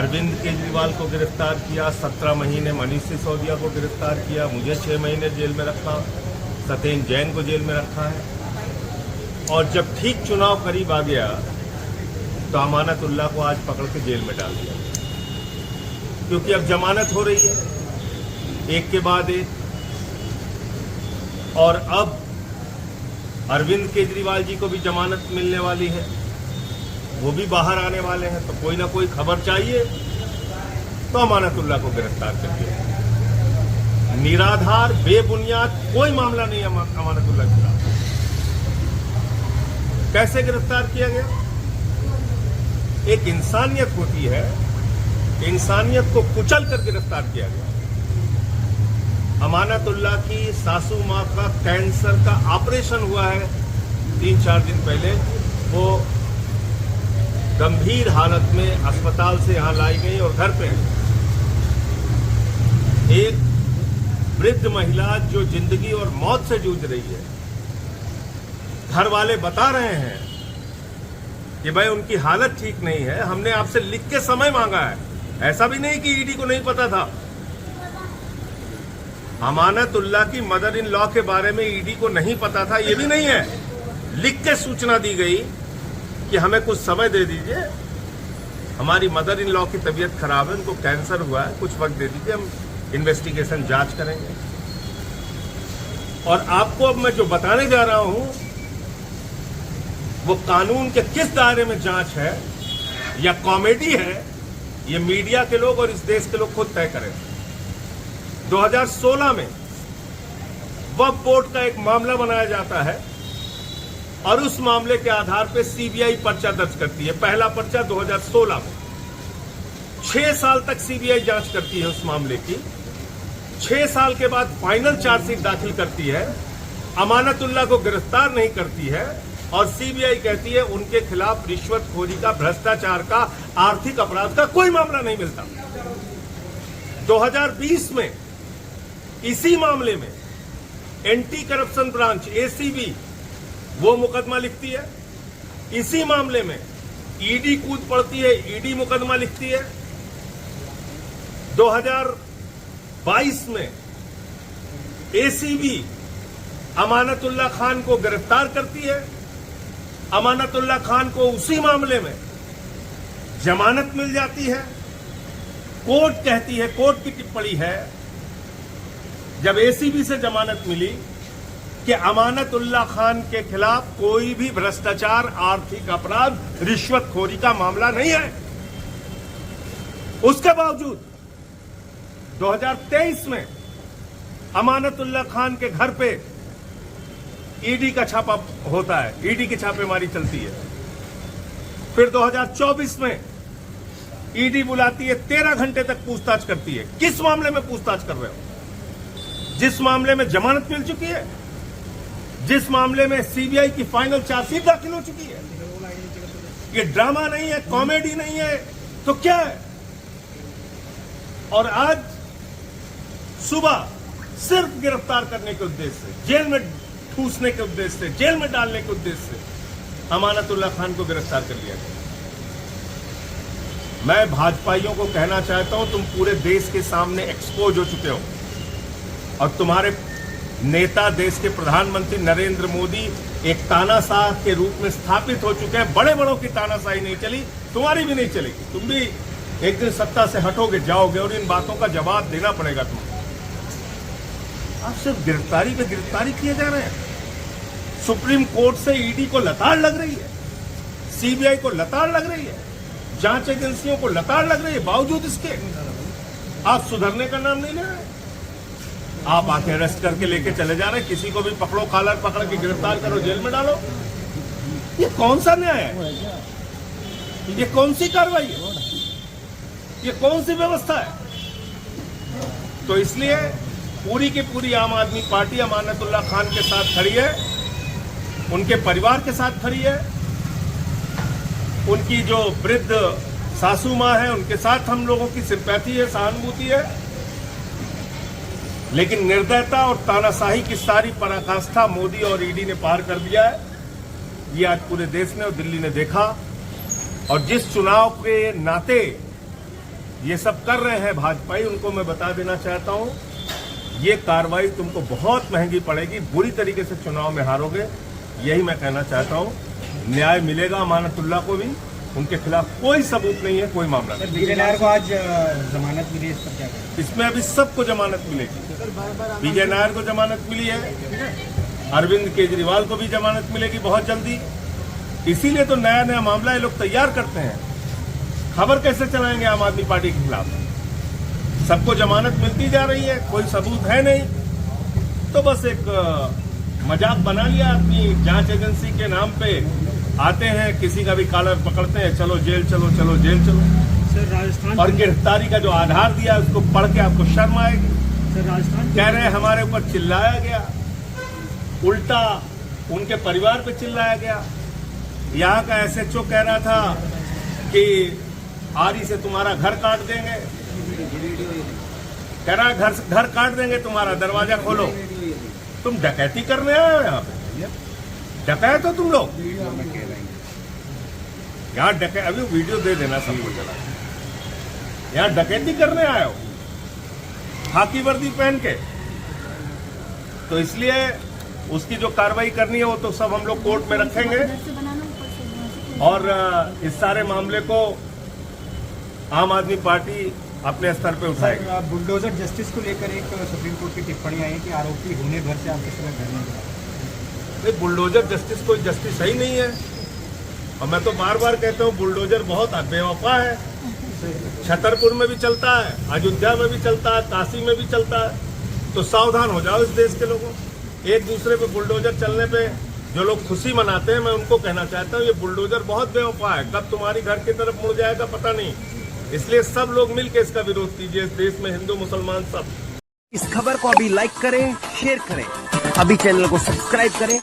अरविंद केजरीवाल को गिरफ्तार किया, 17 महीने मनीष सिसोदिया को गिरफ्तार किया, मुझे 6 महीने जेल में रखा, सत्येन जैन को जेल में रखा है। और जब ठीक चुनाव करीब आ गया तो अमानतुल्लाह को आज पकड़ के जेल में डाल दिया, क्योंकि अब जमानत हो रही है एक के बाद एक। और अब अरविंद केजरीवाल जी को भी जमानत मिलने वाली है, वो भी बाहर आने वाले हैं। तो कोई ना कोई खबर चाहिए तो अमानतुल्लाह को गिरफ्तार कर दिया। निराधार बेबुनियाद कोई मामला नहीं है अमानतुल्लाह के खिलाफ। कैसे गिरफ्तार किया गया? एक इंसानियत होती है, इंसानियत को कुचल कर गिरफ्तार किया गया। अमानतुल्लाह की सासू मां का कैंसर का ऑपरेशन हुआ है 3-4 दिन पहले। वो गंभीर हालत में अस्पताल से यहां लाई गई और घर पे एक वृद्ध महिला जो जिंदगी और मौत से जूझ रही है, घर वाले बता रहे हैं कि भाई उनकी हालत ठीक नहीं है, हमने आपसे लिख के समय मांगा है। ऐसा भी नहीं कि ईडी को नहीं पता था। अमानतुल्लाह की मदर इन लॉ के बारे में ईडी को नहीं पता था, ये भी नहीं है। लिख के सूचना दी गई कि हमें कुछ समय दे दीजिए, हमारी मदर इन लॉ की तबीयत खराब है, उनको कैंसर हुआ है, कुछ वक्त दे दीजिए, हम इन्वेस्टिगेशन जांच करेंगे। और आपको अब मैं जो बताने जा रहा हूं वो कानून के किस दायरे में जांच है या कॉमेडी है, ये मीडिया के लोग और इस देश के लोग खुद तय करें। 2016 में वक्फ बोर्ड का एक मामला बनाया जाता है और उस मामले के आधार पर सीबीआई पर्चा दर्ज करती है। पहला पर्चा 2016 में। 6 साल तक सीबीआई जांच करती है उस मामले की। 6 साल के बाद फाइनल चार्जशीट दाखिल करती है, अमानतुल्लाह को गिरफ्तार नहीं करती है और सीबीआई कहती है उनके खिलाफ रिश्वतखोरी का, भ्रष्टाचार का, आर्थिक अपराध का कोई मामला नहीं मिलता। 2020 में इसी मामले में एंटी करप्शन ब्रांच एसीबी वो मुकदमा लिखती है। इसी मामले में ईडी कूद पड़ती है, ईडी मुकदमा लिखती है। 2022 में एसीबी अमानतुल्लाह खान को गिरफ्तार करती है। अमानतुल्लाह खान को उसी मामले में जमानत मिल जाती है। कोर्ट कहती है, कोर्ट की टिप्पणी है जब एसीबी से जमानत मिली कि अमानतुल्लाह खान के खिलाफ कोई भी भ्रष्टाचार, आर्थिक अपराध, रिश्वतखोरी का मामला नहीं है। उसके बावजूद 2023 में अमानतुल्लाह खान के घर पे ईडी का छापा होता है, ईडी की छापेमारी चलती है। फिर 2024 में ईडी बुलाती है, 13 घंटे तक पूछताछ करती है। किस मामले में पूछताछ कर रहे हो? जिस मामले में जमानत मिल चुकी है, जिस मामले में सीबीआई की फाइनल चार्जशीट दाखिल हो चुकी है। ये ड्रामा नहीं है, कॉमेडी नहीं है, तो क्या है? और आज सुबह सिर्फ गिरफ्तार करने के उद्देश्य से, जेल में ठूसने के उद्देश्य से, जेल में डालने के उद्देश्य से अमानतुल्लाह खान को गिरफ्तार कर लिया गया। मैं भाजपाइयों को कहना चाहता हूं, तुम पूरे देश के सामने एक्सपोज हो चुके हो और तुम्हारे नेता, देश के प्रधानमंत्री नरेंद्र मोदी एक तानाशाह के रूप में स्थापित हो चुके हैं। बड़े बड़ों की तानाशाही नहीं चली, तुम्हारी भी नहीं चलेगी। तुम भी एक दिन सत्ता से हटोगे, जाओगे और इन बातों का जवाब देना पड़ेगा तुम्हें। आप सिर्फ गिरफ्तारी पे गिरफ्तारी किए जा रहे हैं। सुप्रीम कोर्ट से ईडी को लताड़ लग रही है, सीबीआई को लताड़ लग रही है, जांच एजेंसियों को लताड़ लग रही है। बावजूद इसके आप सुधरने का नाम नहीं ले रहे। आप आके अरेस्ट करके लेके चले जा रहे हैं। किसी को भी पकड़ो, कॉलर पकड़ के गिरफ्तार करो, जेल में डालो। ये कौन सा न्याय है? ये कौन सी कार्रवाई है? ये कौन सी व्यवस्था है? तो इसलिए पूरी की पूरी आम आदमी पार्टी अमानतुल्लाह खान के साथ खड़ी है, उनके परिवार के साथ खड़ी है। उनकी जो वृद्ध सासू मां है, उनके साथ हम लोगों की सिंपैथी है, सहानुभूति है। लेकिन निर्दयता और तानाशाही की सारी पराकाष्ठा मोदी और ईडी ने पार कर दिया है। ये आज पूरे देश ने और दिल्ली ने देखा। और जिस चुनाव के नाते ये सब कर रहे हैं भाजपाई, उनको मैं बता देना चाहता हूं, ये कार्रवाई तुमको बहुत महंगी पड़ेगी, बुरी तरीके से चुनाव में हारोगे। यही मैं कहना चाहता हूं। न्याय मिलेगा अमानतुल्लाह को भी, उनके खिलाफ कोई सबूत नहीं है, कोई मामला नहीं। विजय नायर को आज जमानत मिली, इस पर क्या करें? इसमें अभी सबको जमानत मिलेगी। विजय नायर को जमानत मिली है, अरविंद केजरीवाल को भी जमानत मिलेगी बहुत जल्दी। इसीलिए तो नया नया मामला ये लोग तैयार करते हैं। खबर कैसे चलाएंगे आम आदमी पार्टी के खिलाफ? सबको जमानत मिलती जा रही है, कोई सबूत है नहीं, तो बस एक मजाक बना लिया अपनी जांच एजेंसी के नाम पे। आते हैं, किसी का भी कॉलर पकड़ते हैं, चलो जेल चलो, चलो जेल चलो। सर राजस्थान और गिरफ्तारी का जो आधार दिया उसको पढ़ के आपको शर्म आएगी। सर राजस्थान कह रहे हैं हमारे ऊपर चिल्लाया गया, उल्टा उनके परिवार पे चिल्लाया गया। यहाँ का एसएचओ कह रहा था कि आरी से तुम्हारा घर काट देंगे, कह रहा है घर काट देंगे तुम्हारा, दरवाजा खोलो। तुम डकैती करने आए हो यहाँ पे? डकैत हो तुम लोग यहाँ? डकैत अभी वीडियो दे देना सबको, चला यहाँ डकैती करने आए हो खाकी वर्दी पहन के। तो इसलिए उसकी जो कार्रवाई करनी है वो तो सब हम लोग कोर्ट में रखेंगे और इस सारे मामले को आम आदमी पार्टी अपने स्तर पे उठाएगी। बुलडोजर जस्टिस को लेकर एक सुप्रीम कोर्ट की टिप्पणी आई है कि आरोपी होने भर से आप किस तरह घर में गए। बुलडोजर जस्टिस कोई जस्टिस सही नहीं है, और मैं तो बार बार कहता हूँ बुलडोजर बहुत बेवफा है। छतरपुर में भी चलता है, अयोध्या में भी चलता है, काशी में भी चलता है। तो सावधान हो जाओ इस देश के लोगों। एक दूसरे पे बुलडोजर चलने पे जो लोग खुशी मनाते हैं, मैं उनको कहना चाहता हूँ ये बुलडोजर बहुत बेवफा है, कब तुम्हारी घर की तरफ मुड़ जाएगा पता नहीं। इसलिए सब लोग मिलकर इसका विरोध कीजिए, इस देश में हिंदू मुसलमान सब। इस खबर को अभी लाइक करें, शेयर करें, अभी चैनल को सब्सक्राइब करें।